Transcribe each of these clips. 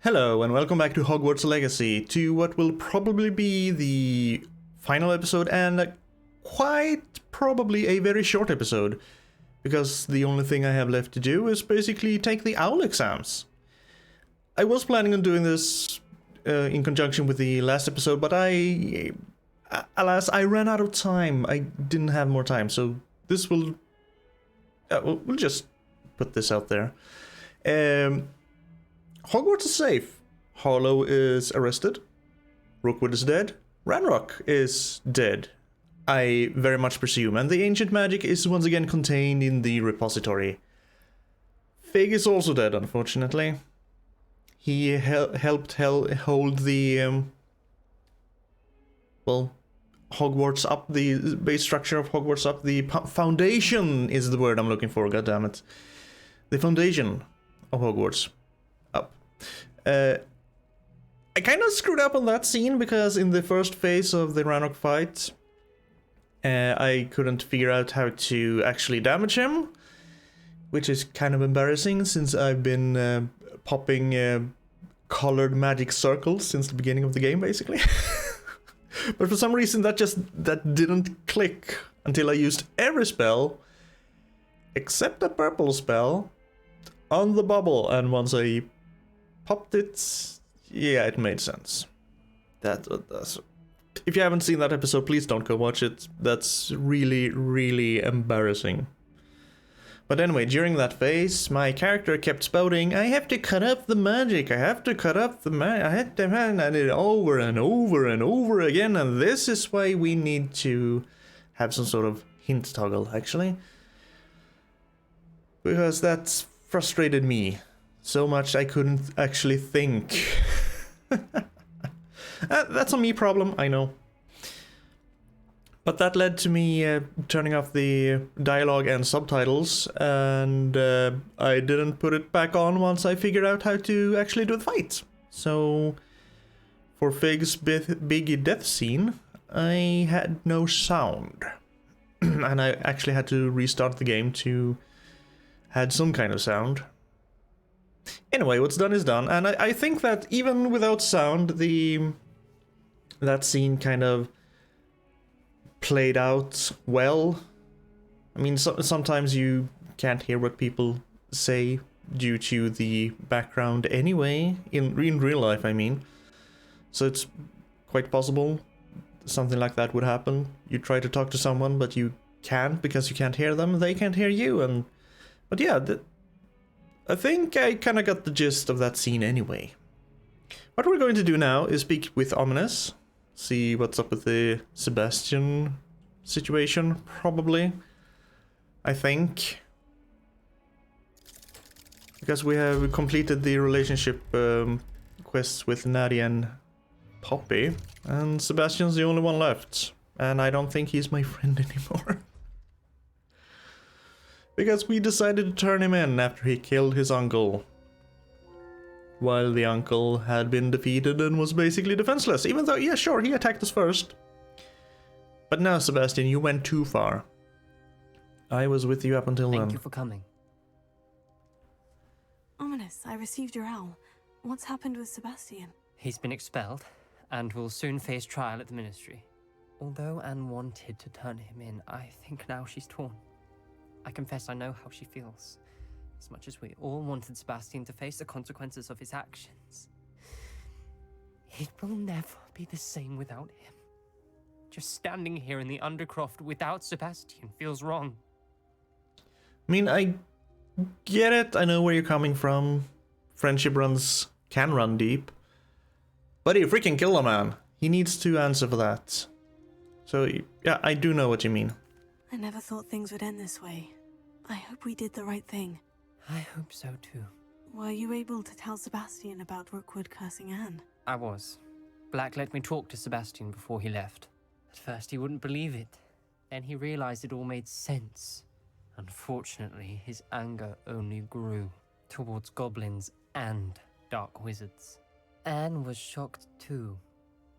Hello and welcome back to Hogwarts Legacy, to what will probably be the final episode and quite probably a very short episode, because the only thing I have left to do is basically take the OWL exams. I was planning on doing this in conjunction with the last episode, but alas, I ran out of time. I didn't have more time, so this will... we'll just put this out there. Hogwarts is safe. Harlow is arrested. Rookwood is dead. Ranrock is dead, I very much presume, and the ancient magic is once again contained in the repository. Fig is also dead, unfortunately. He helped hold the Hogwarts up, the base structure of Hogwarts up. The foundation is the word I'm looking for. God damn it, the foundation of Hogwarts up. I kind of screwed up on that scene because in the first phase of the Ranrock fight, I couldn't figure out how to actually damage him, which is kind of embarrassing since I've been popping colored magic circles since the beginning of the game, basically. But for some reason that didn't click until I used every spell except the purple spell on the bubble, and once I popped it, yeah, it made sense. That's... If you haven't seen that episode, please don't go watch it. That's really, really embarrassing. But anyway, during that phase, my character kept spouting, I have to cut up the magic, I have to cut up the magic, I had to, and I did it over and over and over again, and this is why we need to have some sort of hint toggle, actually. Because that's frustrated me so much I couldn't actually think. That's a me problem, I know. But that led to me turning off the dialogue and subtitles, and I didn't put it back on once I figured out how to actually do the fight. So for Fig's big death scene, I had no sound. And I actually had to restart the game to add some kind of sound. Anyway, what's done is done, and I think that even without sound, that scene kind of played out well. I mean, sometimes you can't hear what people say due to the background anyway, in real life, I mean. So it's quite possible something like that would happen. You try to talk to someone, but you can't because you can't hear them, they can't hear you, but yeah, I think I kind of got the gist of that scene anyway. What we're going to do now is speak with Ominous, see what's up with the Sebastian situation, probably. I think. Because we have completed the relationship quests with Nadia and Poppy, and Sebastian's the only one left, and I don't think he's my friend anymore. Because we decided to turn him in after he killed his uncle. While the uncle had been defeated and was basically defenseless. Even though, yeah, sure, he attacked us first. But now, Sebastian, you went too far. I was with you up until then. Thank you for coming. Ominous, I received your owl. What's happened with Sebastian? He's been expelled, and will soon face trial at the Ministry. Although Anne wanted to turn him in, I think now she's torn. I confess I know how she feels. As much as we all wanted Sebastian to face the consequences of his actions. It will never be the same without him. Just standing here in the Undercroft without Sebastian feels wrong. I mean, I get it. I know where you're coming from. Friendship can run deep. But he freaking killed a man. He needs to answer for that. So, yeah, I do know what you mean. I never thought things would end this way. I hope we did the right thing. I hope so too. Were you able to tell Sebastian about Rookwood cursing Anne? I was. Black let me talk to Sebastian before he left. At first he wouldn't believe it. Then he realized it all made sense. Unfortunately, his anger only grew towards goblins and dark wizards. Anne was shocked too,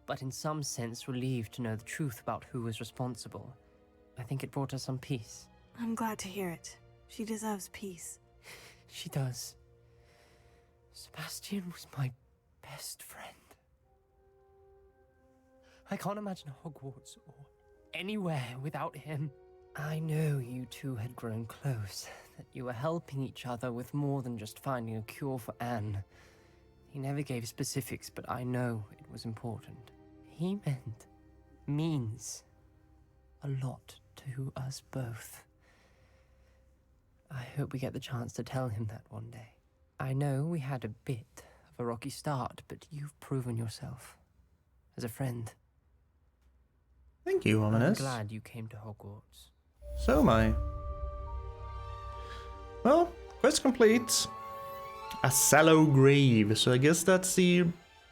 but in some sense relieved to know the truth about who was responsible. I think it brought her some peace. I'm glad to hear it. She deserves peace. She does. Sebastian was my best friend. I can't imagine Hogwarts or anywhere without him. I know you two had grown close, that you were helping each other with more than just finding a cure for Anne. He never gave specifics, but I know it was important. He means a lot to us both. I hope we get the chance to tell him that one day. I know we had a bit of a rocky start, but you've proven yourself as a friend. Thank you, Ominous. I'm glad you came to Hogwarts. So am I. Well, quest complete. A sallow grave. So I guess that's the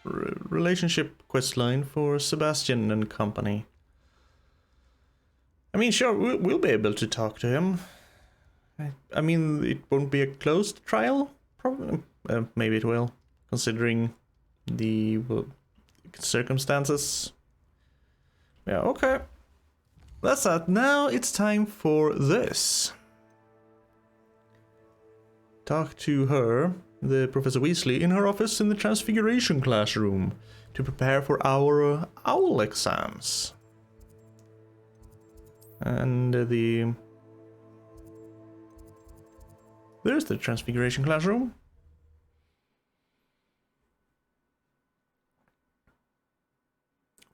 relationship quest line for Sebastian and company. I mean, sure, we'll be able to talk to him. I mean, it won't be a closed trial, probably. Maybe it will, considering the circumstances. Yeah, okay. That's that. Now it's time for this. Talk to her, the Professor Weasley, in her office in the Transfiguration classroom to prepare for our owl exams. And there's the Transfiguration classroom.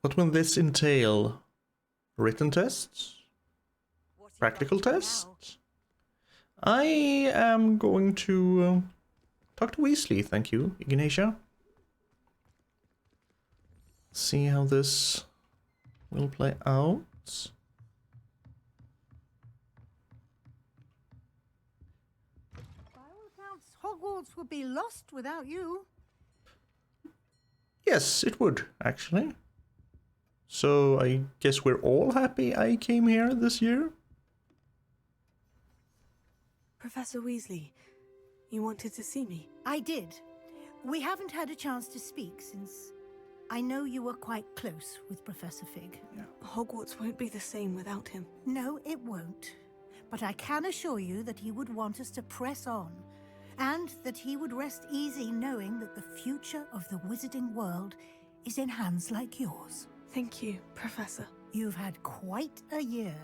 What will this entail? Written tests? Practical tests? I am going to talk to Weasley, thank you, Ignatia. See how this will play out. By all accounts, Hogwarts would be lost without you. Yes, it would, actually. So I guess we're all happy I came here this year? Professor Weasley, you wanted to see me? I did. We haven't had a chance to speak since I know you were quite close with Professor Fig. Hogwarts won't be the same without him. No, it won't. But I can assure you that he would want us to press on, and that he would rest easy knowing that the future of the wizarding world is in hands like yours. Thank you, Professor. You've had quite a year,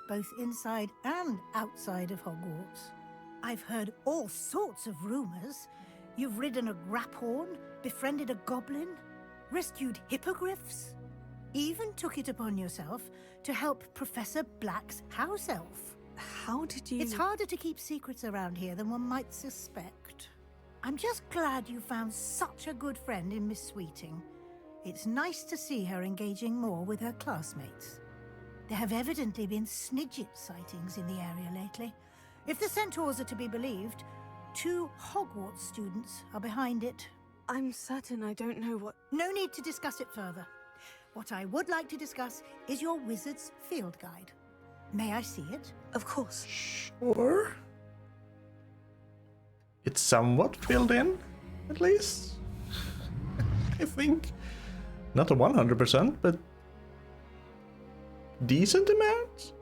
both inside and outside of Hogwarts. I've heard all sorts of rumors. You've ridden a graphorn, befriended a goblin, rescued hippogriffs, even took it upon yourself to help Professor Black's house elf. How did you... It's harder to keep secrets around here than one might suspect. I'm just glad you found such a good friend in Miss Sweeting. It's nice to see her engaging more with her classmates. There have evidently been Snidget sightings in the area lately. If the centaurs are to be believed, 2 Hogwarts students are behind it. I'm certain I don't know what... No need to discuss it further. What I would like to discuss is your wizard's field guide. May I see it? Of course. Sure. It's somewhat filled in, at least. I think. Not a 100%, but decent amount.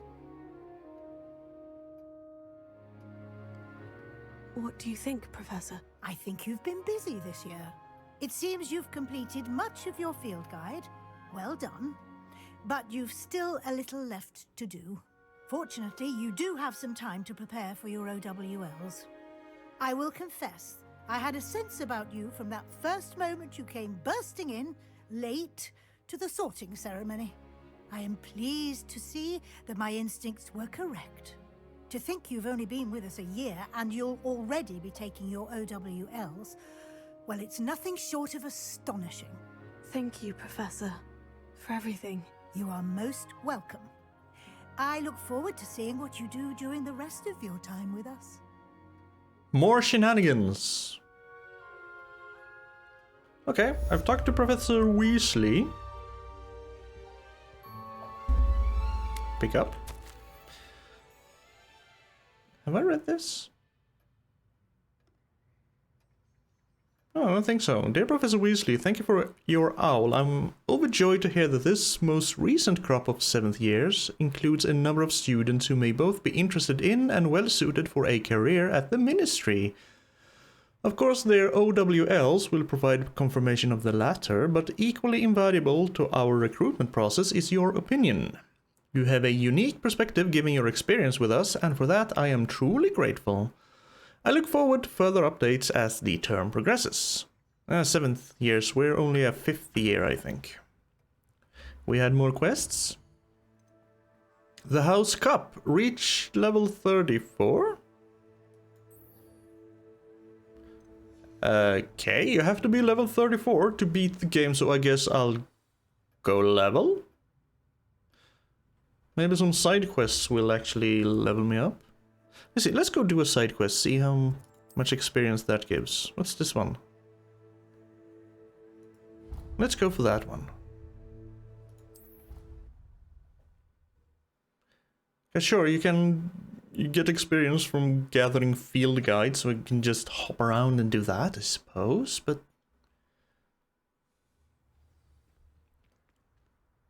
What do you think, Professor? I think you've been busy this year. It seems you've completed much of your field guide. Well done. But you've still a little left to do. Fortunately, you do have some time to prepare for your OWLs. I will confess, I had a sense about you from that first moment you came bursting in, late, to the sorting ceremony. I am pleased to see that my instincts were correct. To think you've only been with us a year and you'll already be taking your OWLs, well, it's nothing short of astonishing. Thank you, Professor, for everything. You are most welcome. I look forward to seeing what you do during the rest of your time with us. More shenanigans. Okay, I've talked to Professor Weasley. Pick up. Have I read this? Oh, I don't think so. Dear Professor Weasley, thank you for your owl. I'm overjoyed to hear that this most recent crop of 7th years includes a number of students who may both be interested in and well suited for a career at the Ministry. Of course, their OWLs will provide confirmation of the latter, but equally invaluable to our recruitment process is your opinion. You have a unique perspective given your experience with us, and for that I am truly grateful. I look forward to further updates as the term progresses. 7th years, we're only a 5th year, I think. We had more quests. The House Cup reached level 34? Okay, you have to be level 34 to beat the game, so I guess I'll go level? Maybe some side quests will actually level me up. Let's see, let's go do a side quest, see how much experience that gives. What's this one? Let's go for that one. Yeah, sure, you get experience from gathering field guides, so you can just hop around and do that, I suppose, but...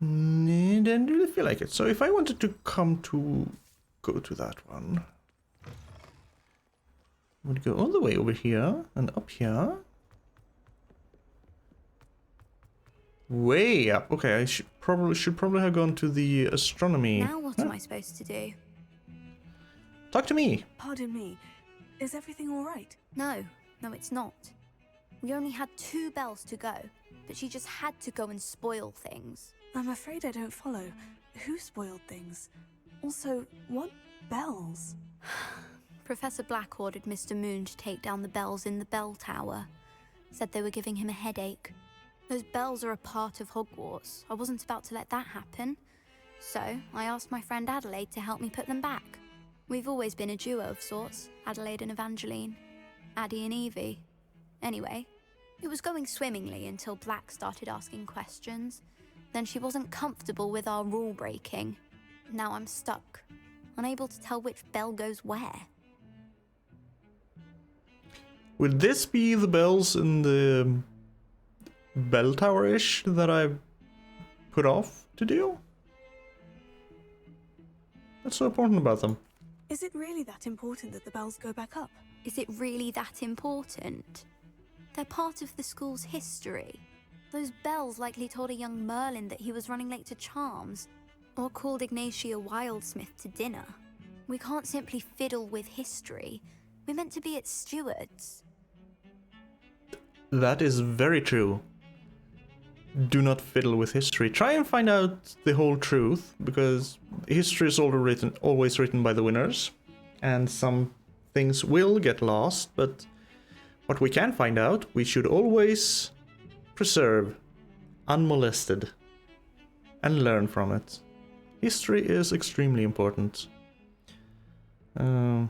I didn't really feel like it. So if I wanted to go to that one, I would go all the way over here and up here. Way up. Okay, I should probably have gone to the astronomy. Now what am I supposed to do? Talk to me. Pardon me. Is everything all right? No, it's not. We only had 2 bells to go, but she just had to go and spoil things. I'm afraid I don't follow. Who spoiled things? Also, what bells? Professor Black ordered Mr. Moon to take down the bells in the bell tower. Said they were giving him a headache. Those bells are a part of Hogwarts. I wasn't about to let that happen. So, I asked my friend Adelaide to help me put them back. We've always been a duo of sorts, Adelaide and Evangeline. Addie and Evie. Anyway, it was going swimmingly until Black started asking questions. Then she wasn't comfortable with our rule breaking. Now I'm stuck, unable to tell which bell goes where. Would this be the bells in the bell tower-ish that I put off to do? What's so important about them? Is it really that important that the bells go back up? Is it really that important? They're part of the school's history. Those bells likely told a young Merlin that he was running late to Charms, or called Ignatia Wildsmith to dinner. We can't simply fiddle with history. We're meant to be its stewards. That is very true. Do not fiddle with history. Try and find out the whole truth, because history is always written by the winners, and some things will get lost, but what we can find out, we should always preserve, unmolested, and learn from it. History is extremely important. Sure,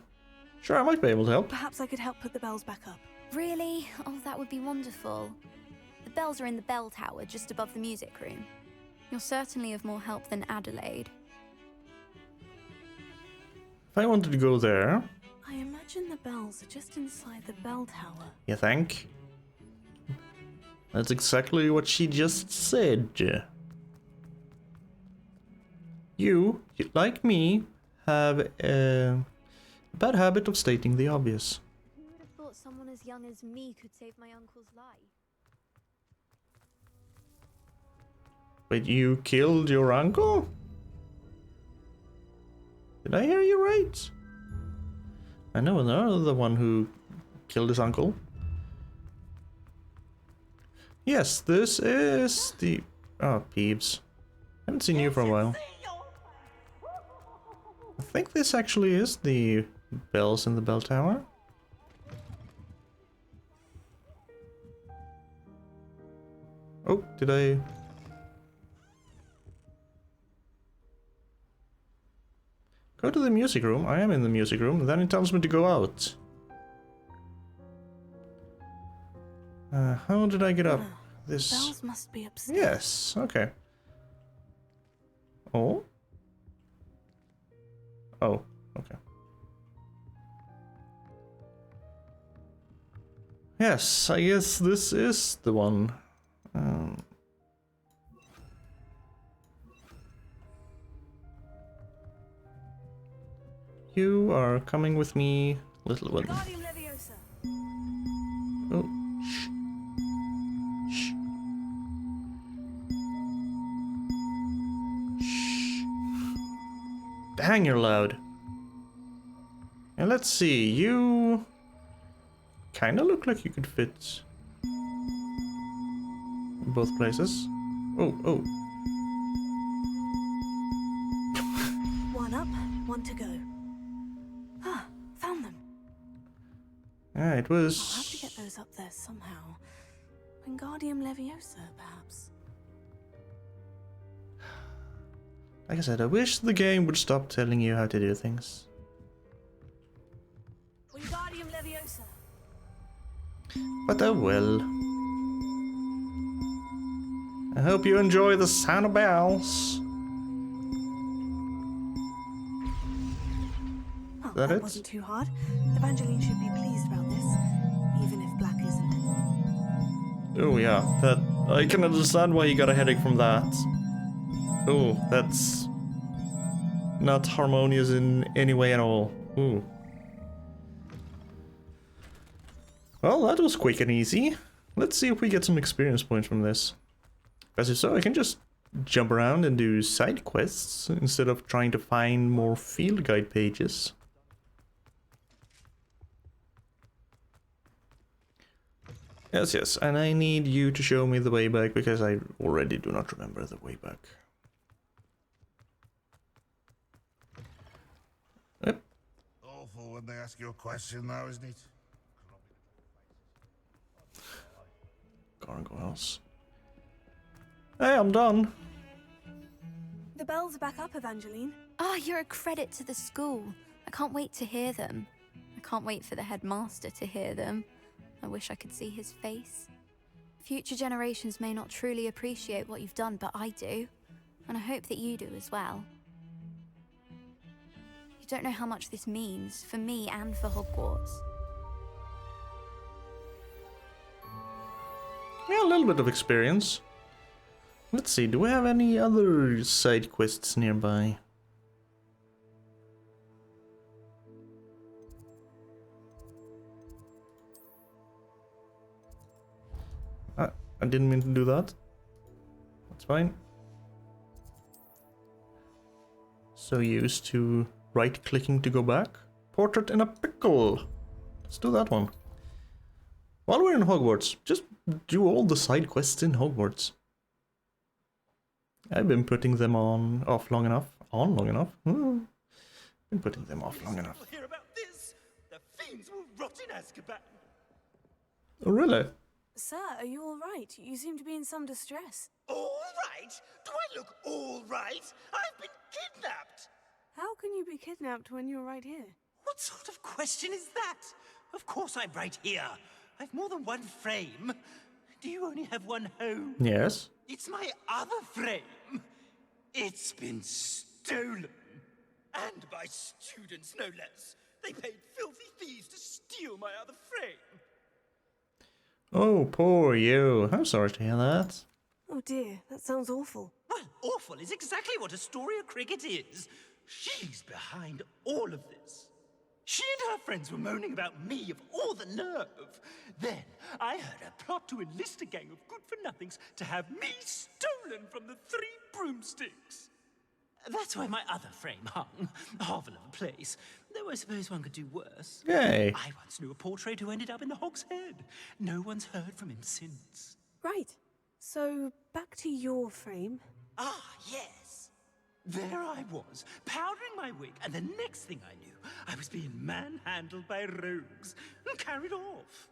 I might be able to help. Perhaps I could help put the bells back up. Really? Oh, that would be wonderful. The bells are in the bell tower, just above the music room. You're certainly of more help than Adelaide. If I wanted to go there... I imagine the bells are just inside the bell tower. You think? That's exactly what she just said. You, like me, have a bad habit of stating the obvious. Who would have thought someone as young as me could save my uncle's life? Wait, you killed your uncle? Did I hear you right? I know another one who killed his uncle. Yes, this is the... Oh, Peeves. Haven't seen you for a while. I think this actually is the bells in the bell tower. Oh, did I... Go to the music room. I am in the music room. Then it tells me to go out. How did I get up? This... Bells must be upstairs. Yes, okay. Oh? Oh, okay. Yes, I guess this is the one. You are coming with me, little one. Oh, shh. Shh. Shh. Dang, you're loud. And let's see, you kinda look like you could fit in both places. Oh, oh. One up, one to go. Ah, found them. Yeah, it I'll have to was... get those up there somehow. Wingardium Leviosa, perhaps. Like I said, I wish the game would stop telling you how to do things. Wingardium Leviosa. But I will. I hope you enjoy the sound of bells. Oh, that it? wasn't too hard. Evangeline should be pleased about this, even if Black isn't. Oh yeah, that I can understand why you got a headache from that. Oh, that's not harmonious in any way at all. Ooh. Well, that was quick and easy. Let's see if we get some experience points from this. As if so, I can just jump around and do side quests instead of trying to find more field guide pages. Yes, yes, and I need you to show me the way back because I already do not remember the way back. Yep. Awful when they ask you a question now, isn't it? Gargoyles. Hey, I'm done. The bells are back up, Evangeline. Ah, you're a credit to the school. I can't wait to hear them. I can't wait for the headmaster to hear them. I wish I could see his face. Future generations may not truly appreciate what you've done, but I do. And I hope that you do as well. You don't know how much this means, for me and for Hogwarts. Yeah, a little bit of experience. Let's see, do we have any other side quests nearby? I didn't mean to do that. That's fine. So used to right-clicking to go back. Portrait in a pickle. Let's do that one. While we're in Hogwarts, just do all the side quests in Hogwarts. I've been putting them off long enough. Been putting them off long enough. Hear about this? The fiends will rot in Azkaban. Oh, really? Sir, are you all right? You seem to be in some distress. All right? Do I look all right? I've been kidnapped. How can you be kidnapped when you're right here? What sort of question is that? Of course I'm right here. I've more than one frame. Do you only have one home? Yes. It's my other frame. It's been stolen. And by students, no less. They paid filthy thieves to steal my other frame. Oh, poor you. I'm sorry to hear that. Oh dear, that sounds awful. Well, awful is exactly what Astoria Cricket is. She's behind all of this. She and her friends were moaning about me of all the nerve. Then I heard a plot to enlist a gang of good-for-nothings to have me stolen from the Three Broomsticks. That's where my other frame hung. A hovel of a place. Though I suppose one could do worse. Yay. I once knew a portrait who ended up in the Hog's Head. No one's heard from him since. Right. So, back to your frame. Ah, yes. There I was, powdering my wig, and the next thing I knew, I was being manhandled by rogues and carried off.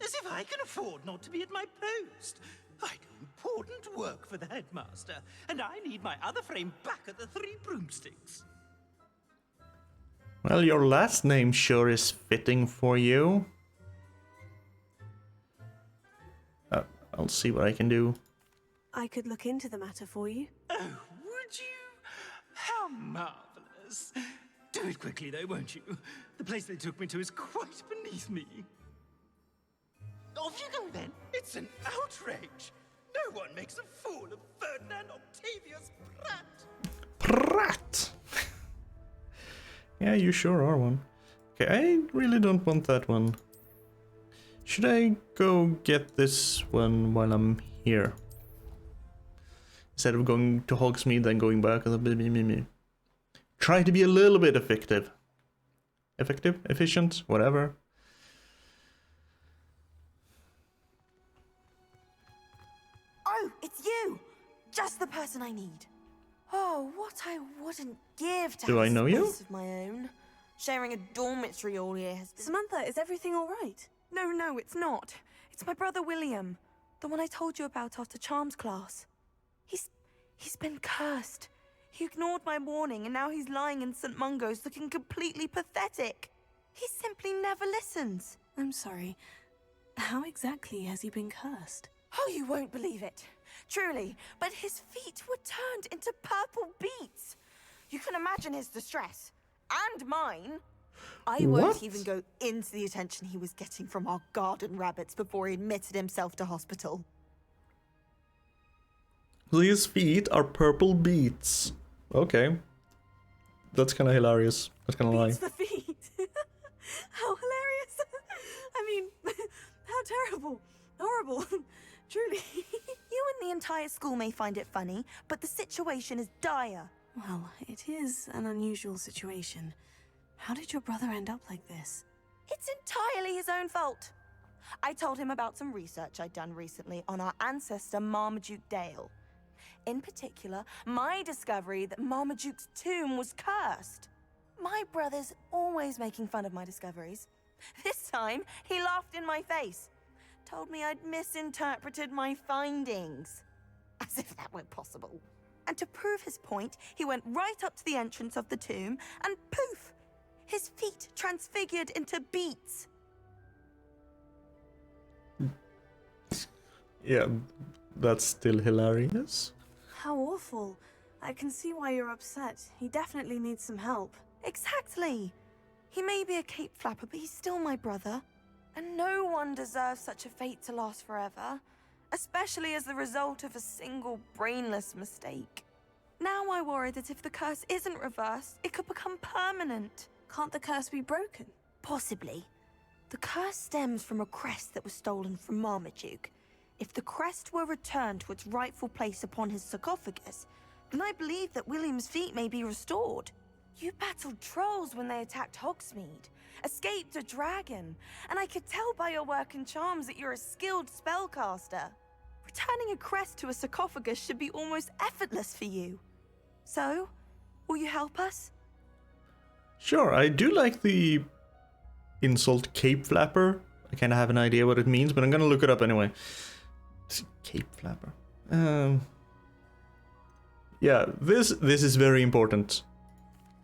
As if I can afford not to be at my post. I do important work for the headmaster, and I need my other frame back at the Three Broomsticks. Well, your last name sure is fitting for you. I'll see what I can do. I could look into the matter for you. Oh, would you? How marvelous. Do it quickly, though, won't you? The place they took me to is quite beneath me. Off you go, then. It's an outrage. No one makes a fool of Ferdinand Octavius Prat. Prat! Yeah, you sure are one. Okay, I really don't want that one. Should I go get this one while I'm here? Instead of going to Hogsmeade and going back. Try to be a little bit effective. Effective? Efficient? Whatever. Oh, it's you! Just the person I need. Oh, what I wouldn't give to Do have I know you? space of my own. Sharing a dormitory all year has been... Samantha, is everything all right? No, it's not. It's my brother William. The one I told you about after Charms class. He's been cursed. He ignored my warning and now he's lying in St. Mungo's looking completely pathetic. He simply never listens. I'm sorry. How exactly has he been cursed? Oh, you won't believe it. Truly, but his feet were turned into purple beets. You can imagine his distress. And mine. I won't even go into the attention he was getting from our garden rabbits before he admitted himself to hospital. These feet are purple beets. Okay. That's kind of hilarious. That's kind of lie. Beats the feet. How hilarious. I mean, how terrible. Horrible. Truly. You and the entire school may find it funny, but the situation is dire. Well, it is an unusual situation. How did your brother end up like this? It's entirely his own fault. I told him about some research I'd done recently on our ancestor Marmaduke Dale. In particular, my discovery that Marmaduke's tomb was cursed. My brother's always making fun of my discoveries. This time, he laughed in my face. Told me I'd misinterpreted my findings. As if that weren't possible. And to prove his point, he went right up to the entrance of the tomb and poof! His feet transfigured into beets. Yeah, that's still hilarious. How awful. I can see why you're upset. He definitely needs some help. Exactly. He may be a cape flapper, but he's still my brother. And no one deserves such a fate to last forever. Especially as the result of a single brainless mistake. Now I worry that if the curse isn't reversed, it could become permanent. Can't the curse be broken? Possibly. The curse stems from a crest that was stolen from Marmaduke. If the crest were returned to its rightful place upon his sarcophagus, then I believe that William's feet may be restored. You battled trolls when they attacked Hogsmeade, escaped a dragon, and I could tell by your work and charms that you're a skilled spellcaster. Returning a crest to a sarcophagus should be almost effortless for you. So, will you help us? Sure, I do like the insult cape flapper. I kind of have an idea what it means, but I'm gonna look it up anyway. Cape flapper. Yeah, this is very important.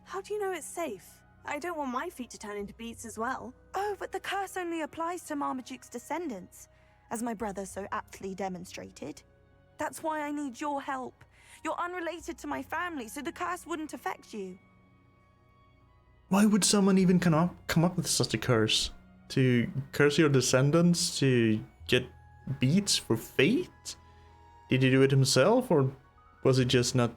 How do you know it's safe? I don't want my feet to turn into beets as well. Oh, but the curse only applies to Marmaduke's descendants, as my brother so aptly demonstrated. That's why I need your help. You're unrelated to my family, so the curse wouldn't affect you. Why would someone even come up with such a curse? To curse your descendants to get beets for fate? Did he do it himself, or was it just not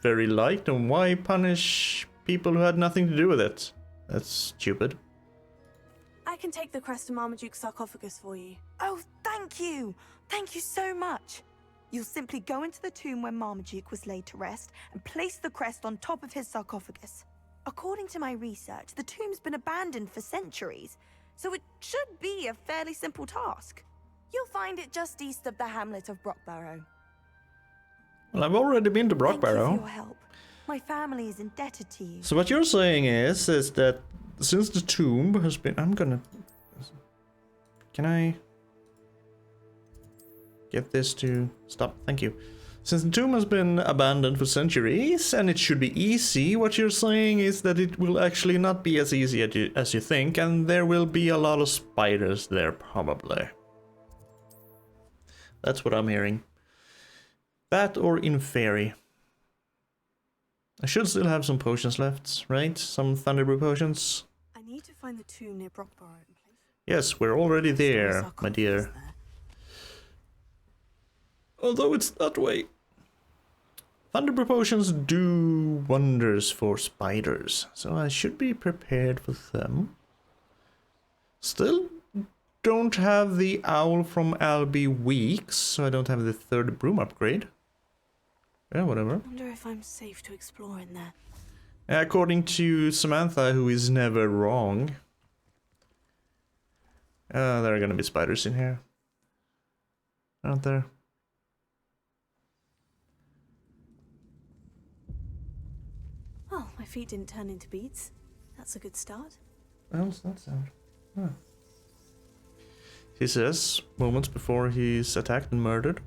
very liked? And why punish people who had nothing to do with it? That's stupid. I can take the crest to Marmaduke's sarcophagus for you. Oh, thank you! Thank you so much! You'll simply go into the tomb where Marmaduke was laid to rest and place the crest on top of his sarcophagus. According to my research, the tomb's been abandoned for centuries, so it should be a fairly simple task. You'll find it just east of the hamlet of Brockbarrow. Well, I've already been to Thank you for Brockbarrow. your help. My family is indebted to you. So what you're saying is that since the tomb has been... Can I get this to stop? Thank you. Since the tomb has been abandoned for centuries, and it should be easy, what you're saying is that it will actually not be as easy as you think, and there will be a lot of spiders there, probably. That's what I'm hearing. That or in fairy. I should still have some potions left, right? Some Thunderbrew potions. I need to find the tomb near Brockbarrow. Yes, we're already there, my dear. Although it's that way. Thunderbrew potions do wonders for spiders, so I should be prepared for them. Still, don't have the owl from Albie Weeks, so I don't have the 3rd broom upgrade. Yeah, whatever. I wonder if I'm safe to explore in there. According to Samantha, who is never wrong. There are gonna be spiders in here. Aren't there? Well, my feet didn't turn into beets. That's a good start. What else that sound? Huh. He says, moments before he's attacked and murdered.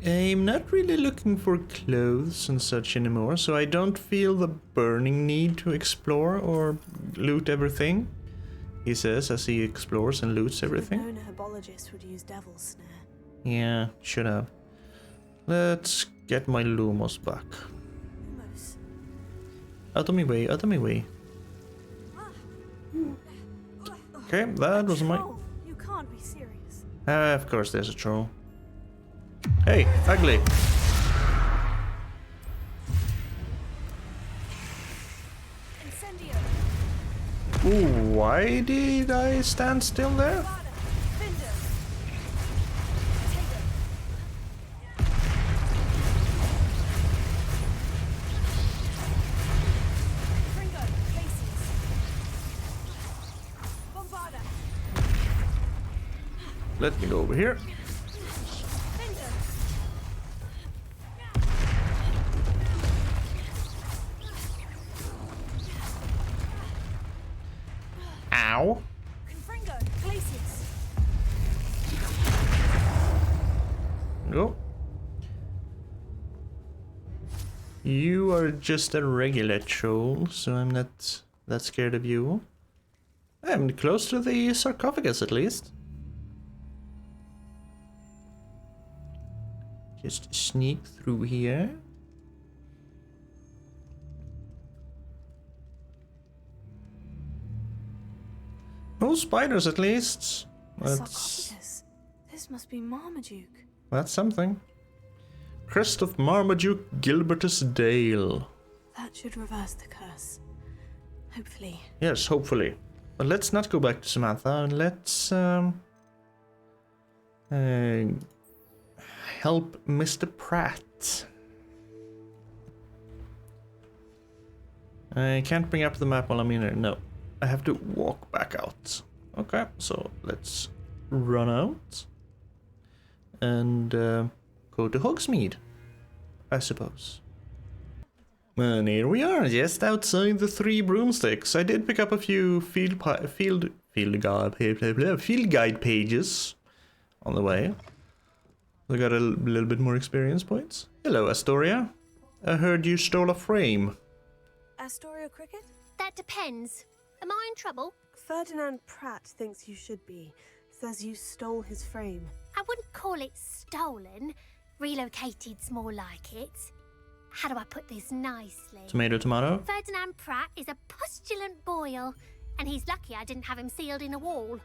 I'm not really looking for clothes and such anymore, so I don't feel the burning need to explore or loot everything, he says as he explores and loots everything. I've known a herbologist would use devil's snare. Yeah, should have. Let's get my Lumos back. Lumos. Out of my way, out of my way. Okay, that was my... Oh, you can't be serious. Of course there's a troll. Hey, ugly. Incendio. Ooh, why did I stand still there? Finder. Fringo. Places. Bombarda. Let me go over here. Ow. Confringo. Places. Go. You are just a regular troll, so I'm not that scared of you. I'm close to the sarcophagus at least. Just sneak through here. No spiders at least. Sarcophagus. This must be Marmaduke. That's something. Crest of Marmaduke Gilbertus Dale. That should reverse the curse. Hopefully. Yes, hopefully. But let's not go back to Samantha. Let's help Mr. Pratt. I can't bring up the map while I'm in here. No, I have to walk back out. Okay, so let's run out and go to Hogsmeade, I suppose. And here we are, just outside the 3 broomsticks. I did pick up a few field guide pages on the way. I got a little bit more experience points. Hello, Astoria. I heard you stole a frame. Astoria Cricket? That depends. Am I in trouble? Ferdinand Pratt thinks you should be. Says you stole his frame. I wouldn't call it stolen. Relocated's more like it. How do I put this nicely? Tomato, tomato. Ferdinand Pratt is a postulant boil, and he's lucky I didn't have him sealed in a wall.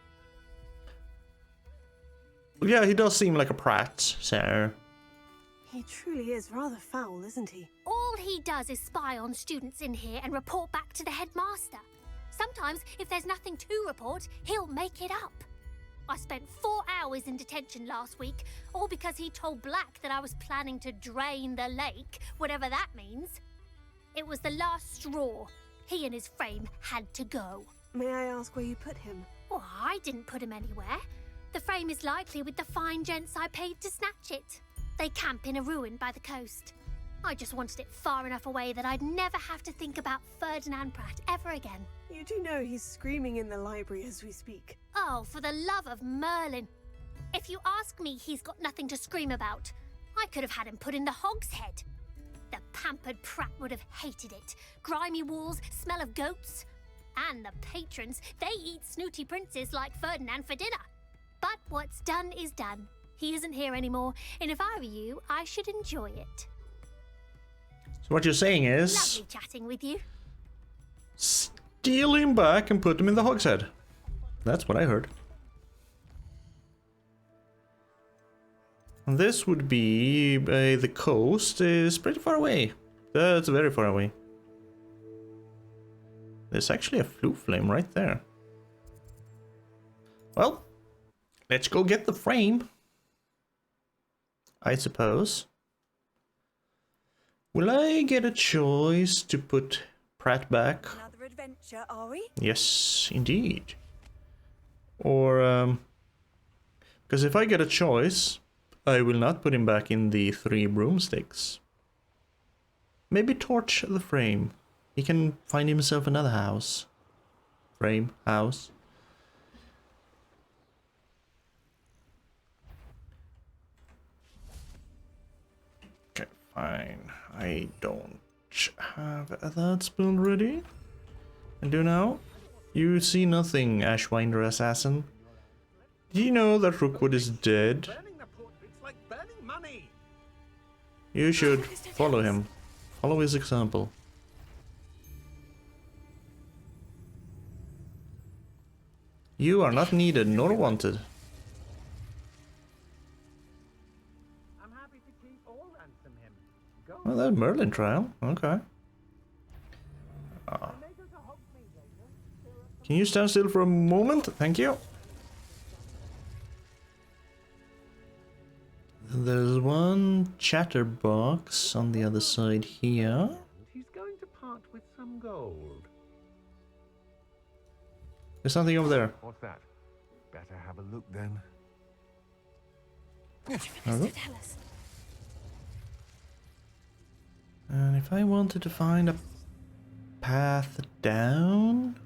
Well, yeah, he does seem like a Pratt, so... He truly is rather foul, isn't he? All he does is spy on students in here and report back to the headmaster. Sometimes, if there's nothing to report, he'll make it up. I spent 4 hours in detention last week, all because he told Black that I was planning to drain the lake, whatever that means. It was the last straw. He and his frame had to go. May I ask where you put him? Oh, I didn't put him anywhere. The frame is likely with the fine gents I paid to snatch it. They camp in a ruin by the coast. I just wanted it far enough away that I'd never have to think about Ferdinand Pratt ever again. You do know he's screaming in the library as we speak. Oh, for the love of Merlin. If you ask me, he's got nothing to scream about. I could have had him put in the hogshead. The pampered Pratt would have hated it. Grimy walls, smell of goats. And the patrons, they eat snooty princes like Ferdinand for dinner. But what's done is done. He isn't here anymore, and if I were you, I should enjoy it. So what you're saying is... Lovely chatting with you. Steal him back and put him in the hogshead. That's what I heard. And this would be... the coast is pretty far away. That's very far away. There's actually a flue flame right there. Well, let's go get the frame, I suppose. Will I get a choice to put Prat back? Another adventure, are we? Yes, indeed. Or, because if I get a choice, I will not put him back in the 3 broomsticks. Maybe torch the frame. He can find himself another house. Frame, house. Okay, fine. I don't have that spoon ready. I do now. You see nothing, Ashwinder Assassin. Do you know that Rookwood is dead? Burning the portraits like burning money. You should follow him. Follow his example. You are not needed nor wanted. I'm happy to keep or ransom him. Go. Well, that Merlin trial. Okay. Can you stand still for a moment? Thank you. There's one chatterbox on the other side here. He's going to part with some gold. There's something over there. What's that? Better have a look then. Okay. And if I wanted to find a path down,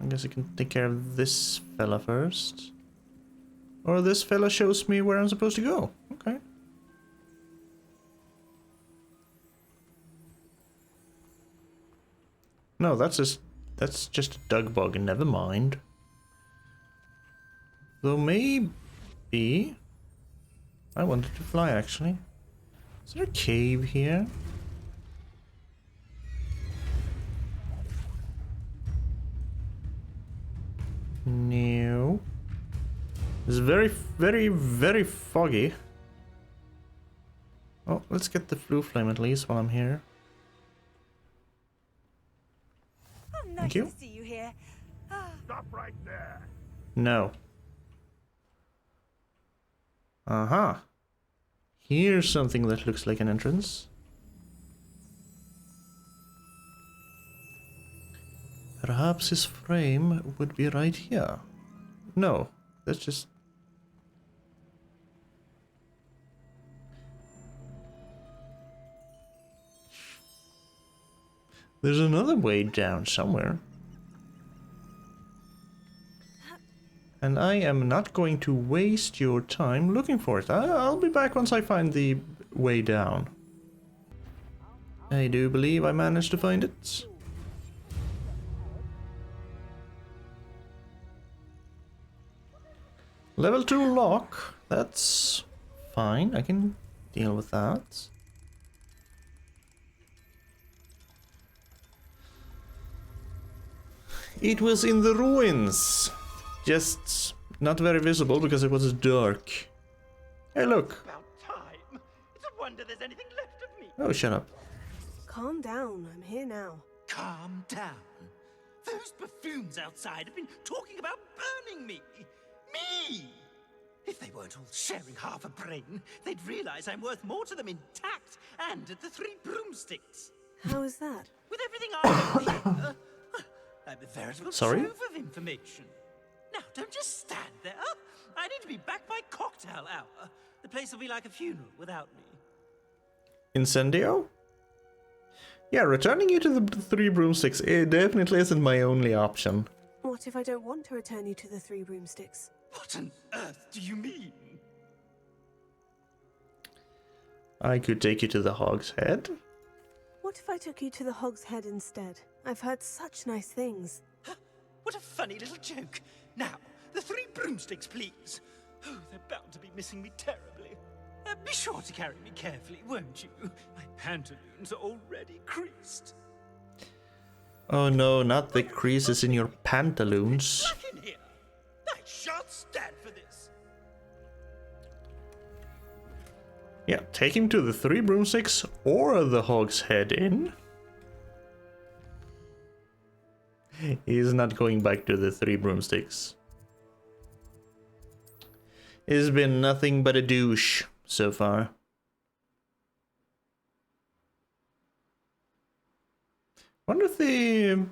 I guess I can take care of this fella first. Or this fella shows me where I'm supposed to go. Okay. No, that's just a dug bug, and never mind. Though maybe I wanted to fly actually. Is there a cave here? No. It's very, very, very foggy. Oh, let's get the flue flame at least while I'm here. Oh, nice Thank you. to see you here. Stop right there. No. Uh-huh. Here's something that looks like an entrance. Perhaps his frame would be right here. No, that's just... There's another way down somewhere. And I am not going to waste your time looking for it. I'll be back once I find the way down. I do believe I managed to find it. Level 2 lock. That's fine. I can deal with that. It was in the ruins. Just not very visible because it was dark. Hey, look. About time. It's a wonder there's anything left of me. Oh, shut up. Calm down, I'm here now. Calm down. Those buffoons outside have been talking about burning me. Me! If they weren't all sharing half a brain, they'd realize I'm worth more to them intact and at the 3 broomsticks. How is that? With everything I know here, I'm a veritable Sorry? trove of information. Now, don't just stand there. I need to be back by cocktail hour. The place will be like a funeral without me. Incendio? Yeah, returning you to the 3 broomsticks, it definitely isn't my only option. What if I don't want to return you to the 3 broomsticks? What on earth do you mean? I could take you to the Hog's Head. What if I took you to the Hog's Head instead? I've heard such nice things. What a funny little joke. Now, the 3 broomsticks, please. Oh, they're bound to be missing me terribly. Be sure to carry me carefully, won't you? My pantaloons are already creased. Oh no, not the creases in your pantaloons. Back in here. I shan't stand for this. Yeah, take him to the Three Broomsticks or the Hog's Head Inn. He's not going back to the Three Broomsticks. He's been nothing but a douche so far. Wonder if the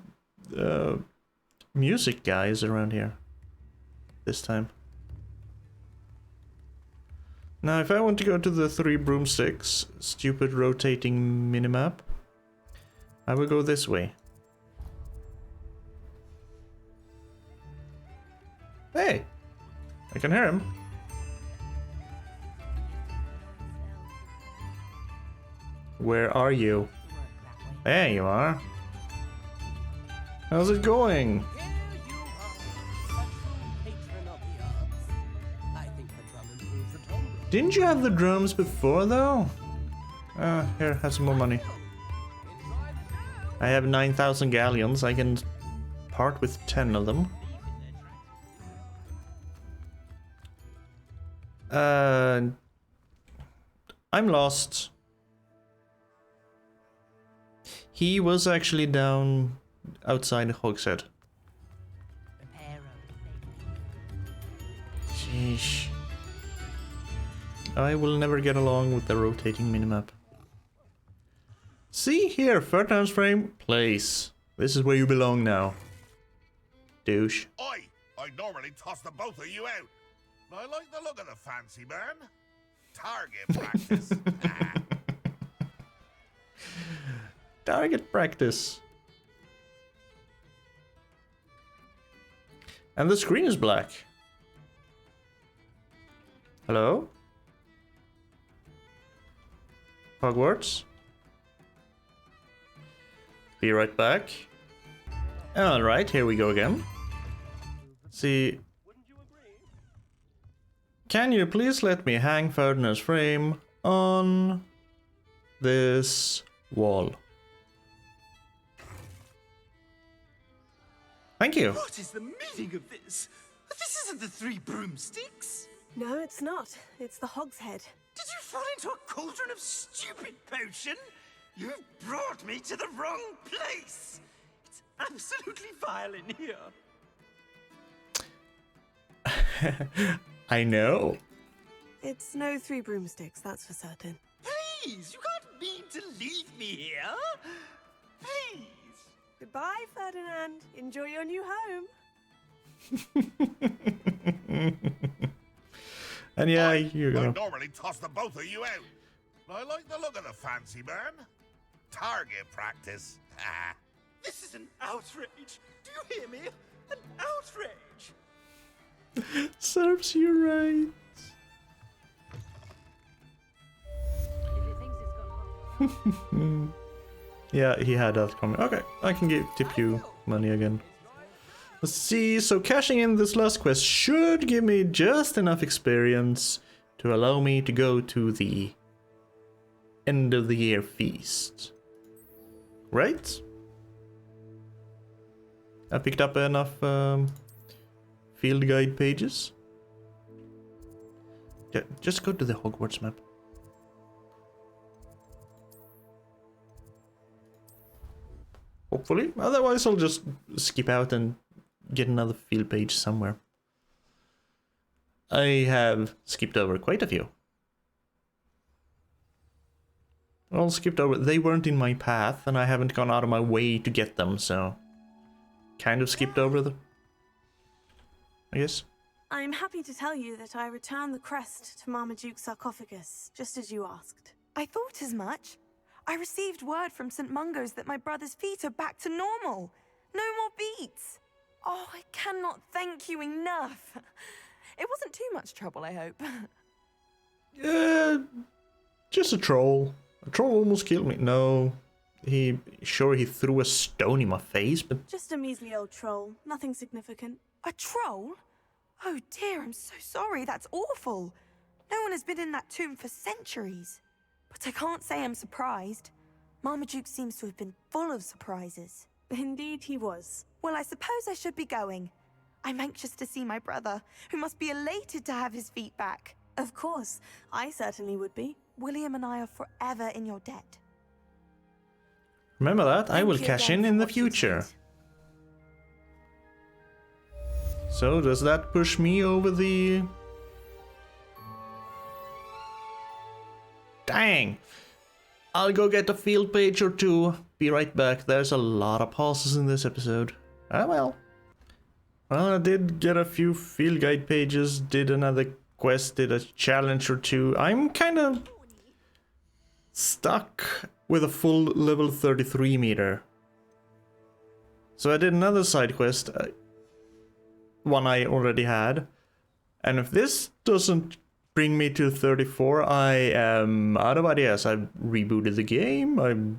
music guy is around here this time. Now, if I want to go to the Three Broomsticks, stupid rotating minimap, I will go this way. Hey! I can hear him. Where are you? There you are. How's it going? Didn't you have the drums before, though? Here, have some more money. I have 9,000 galleons. I can part with 10 of them. I'm lost. He was actually down outside Hogshead. Sheesh. I will never get along with the rotating minimap. See here, third times frame, place. This is where you belong now. Douche. I normally toss the both of you out. I like the look of the fancy man. Target practice. Target practice. And the screen is black. Hello? Hogwarts? Be right back. Alright, here we go again. See. Can you please let me hang Ferdinand's frame on this wall? Thank you. What is the meaning of this? This isn't the Three Broomsticks. No, it's not. It's the Hog's Head. Did you fall into a cauldron of stupid potion? You've brought me to the wrong place. It's absolutely vile in here. I know. It's no Three Broomsticks, that's for certain. Please, you can't mean to leave me here. Please. Goodbye, Ferdinand. Enjoy your new home. And yeah, you go. I normally toss the both of you out. I like the look of the fancy man. Target practice. This is an outrage. Do you hear me? An outrage. Serves you right. Yeah, he had that coming. Okay, I can tip you money again. Let's see, so cashing in this last quest should give me just enough experience to allow me to go to the end of the year feast. Right? I picked up enough field guide pages. Yeah, just go to the Hogwarts map. Hopefully. Otherwise, I'll just skip out and get another field page somewhere. I have skipped over quite a few. Well, skipped over. They weren't in my path, and I haven't gone out of my way to get them, so kind of skipped over them, I guess. I'm happy to tell you that I returned the crest to Marmaduke's sarcophagus, just as you asked. I thought as much. I received word from St. Mungo's that my brother's feet are back to normal. No more beets. Oh, I cannot thank you enough. It wasn't too much trouble, I hope. Just a troll. A troll almost killed me. No, he threw a stone in my face, but... Just a measly old troll. Nothing significant. A troll? Oh dear, I'm so sorry. That's awful. No one has been in that tomb for centuries. But I can't say I'm surprised. Marmaduke seems to have been full of surprises. Indeed he was. Well, I suppose I should be going. I'm anxious to see my brother, who must be elated to have his feet back. Of course. I certainly would be. William and I are forever in your debt. Remember that? I Thank will you cash again in for the what you future. did. So does that push me over the... Dang! I'll go get a field page or two. Be right back. There's a lot of pauses in this episode. Ah well. Well, I did get a few field guide pages, did another quest, did a challenge or two. I'm kind of stuck with a full level 33 meter. So I did another side quest, one I already had. And if this doesn't bring me to 34, I am out of ideas. I've rebooted the game, I've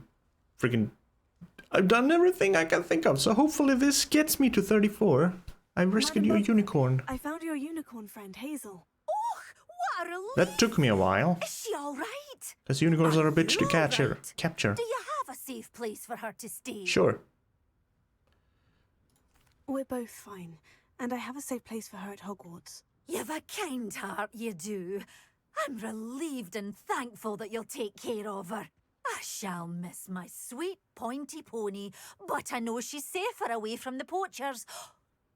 done everything I can think of, so hopefully this gets me to 34. I've rescued your unicorn. I found your unicorn friend, Hazel. Oh, what a relief! That took me a while. Is she all right? Because unicorns are a bitch to you capture. Do you have a safe place for her to stay? Sure. We're both fine, and I have a safe place for her at Hogwarts. You've a kind heart, you do. I'm relieved and thankful that you'll take care of her. I shall miss my sweet pointy pony, but I know she's safer away from the poachers.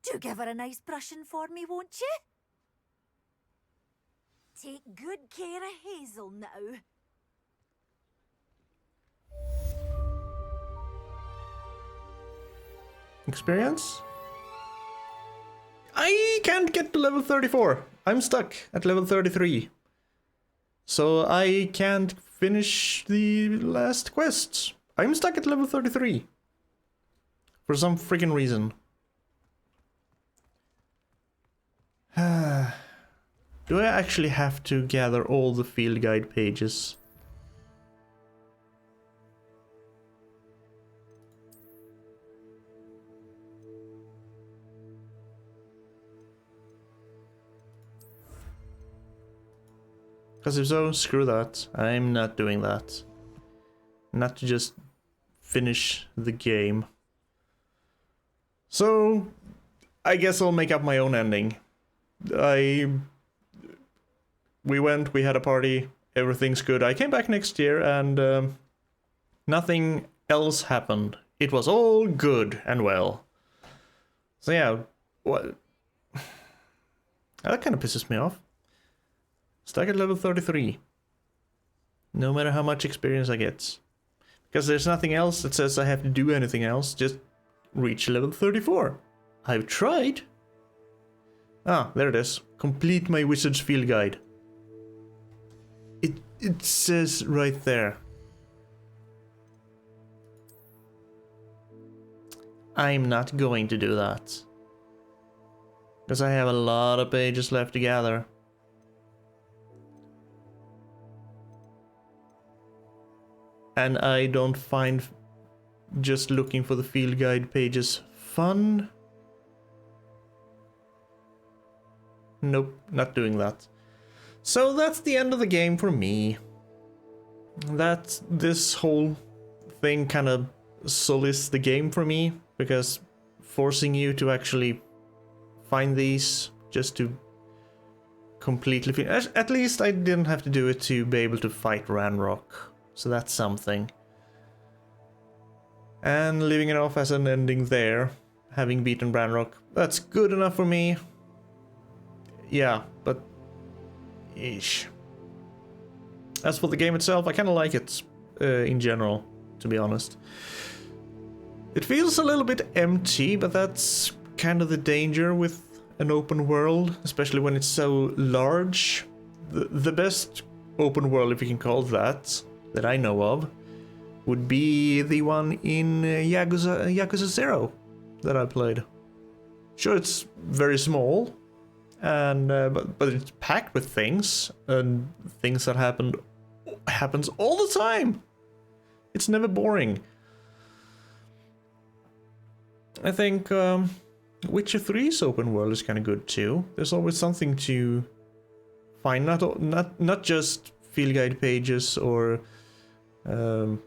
Do give her a nice brushing for me, won't you? Take good care of Hazel now. Experience? I can't get to level 34. I'm stuck at level 33. So I can't finish the last quests. I'm stuck at level 33. For some freaking reason. Do I actually have to gather all the field guide pages? Because if so, screw that. I'm not doing that. Not to just finish the game. So, I guess I'll make up my own ending. We went, we had a party, everything's good. I came back next year and nothing else happened. It was all good and well. So yeah, what? That kind of pisses me off. Stuck at level 33. No matter how much experience I get. Because there's nothing else that says I have to do anything else, just reach level 34. I've tried. Ah, there it is. Complete my wizard's field guide. It says right there. I'm not going to do that. Because I have a lot of pages left to gather. And I don't find just looking for the field guide pages fun. Nope, not doing that. So that's the end of the game for me. This whole thing kind of sullies the game for me, because forcing you to actually find these just to completely finish. At least I didn't have to do it to be able to fight Ranrock, so that's something. And leaving it off as an ending there, having beaten Ranrock, that's good enough for me. Yeah, but ish. As for the game itself, I kind of like it in general, to be honest. It feels a little bit empty, but that's kind of the danger with an open world, especially when it's so large. The best open world, if you can call it that I know of, would be the one in Yakuza 0 that I played. Sure, it's very small, and but it's packed with things, and things that happens all the time. It's never boring. I think Witcher 3's open world is kind of good too. There's always something to find, not just field guide pages or field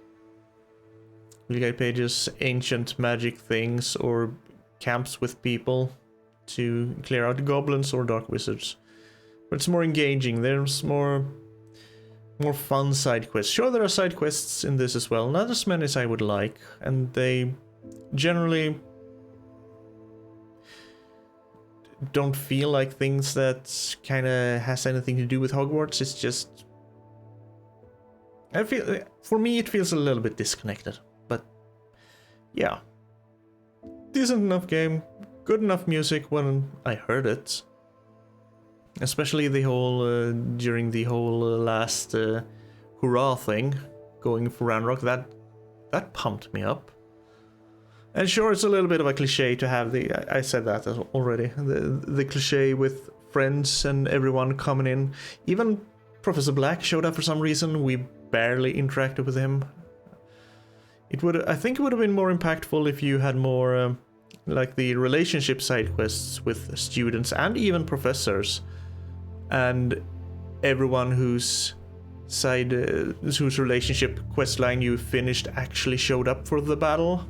guide pages, ancient magic things, or camps with people to clear out goblins or dark wizards. But it's more engaging. There's more more fun side quests. Sure, there are side quests in this as well, not as many as I would like, and they generally don't feel like things that kind of has anything to do with Hogwarts. It's just, I feel, for me it feels a little bit disconnected, but yeah, decent enough game, good enough music when I heard it, especially the whole during the whole last hurrah thing going for Ranrock. That pumped me up. And sure, it's a little bit of a cliche to have the, I said that already, the cliche with friends and everyone coming in. Even Professor Black showed up for some reason. We barely interacted with him. I think it would have been more impactful if you had more like the relationship side quests with students and even professors, and everyone whose relationship quest line you finished actually showed up for the battle.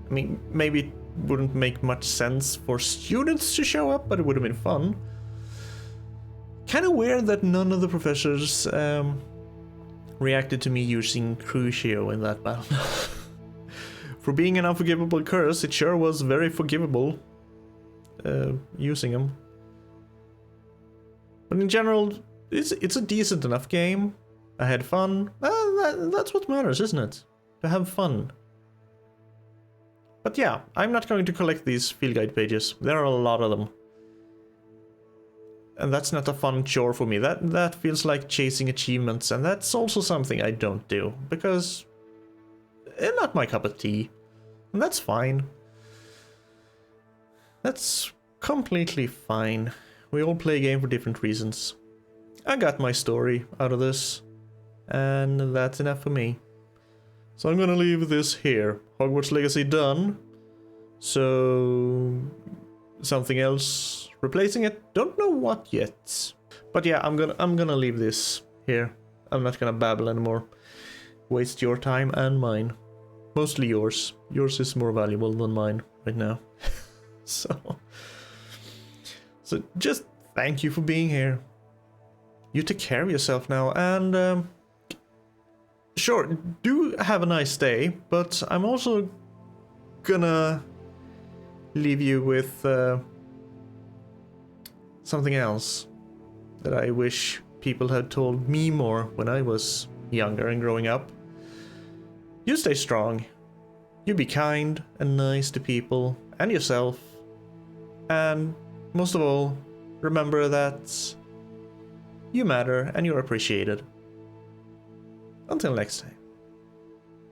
I mean, maybe it wouldn't make much sense for students to show up, but it would have been fun. Kind of weird that none of the professors reacted to me using Crucio in that battle. For being an unforgivable curse, it sure was very forgivable using them. But in general, it's a decent enough game. I had fun. That's what matters, isn't it? To have fun. But yeah, I'm not going to collect these field guide pages. There are a lot of them. And that's not a fun chore for me. That feels like chasing achievements, and that's also something I don't do, because not my cup of tea. And that's fine. That's completely fine. We all play a game for different reasons. I got my story out of this, and that's enough for me. So I'm gonna leave this here. Hogwarts Legacy done. So something else replacing it. Don't know what yet. But yeah, I'm gonna leave this here. I'm not gonna babble anymore. Waste your time and mine. Mostly yours. Yours is more valuable than mine right now. So just thank you for being here. You take care of yourself now, and sure, do have a nice day, but I'm also gonna leave you with something else that I wish people had told me more when I was younger and growing up. You stay strong. You be kind and nice to people and yourself. And most of all, remember that you matter and you're appreciated. Until next time.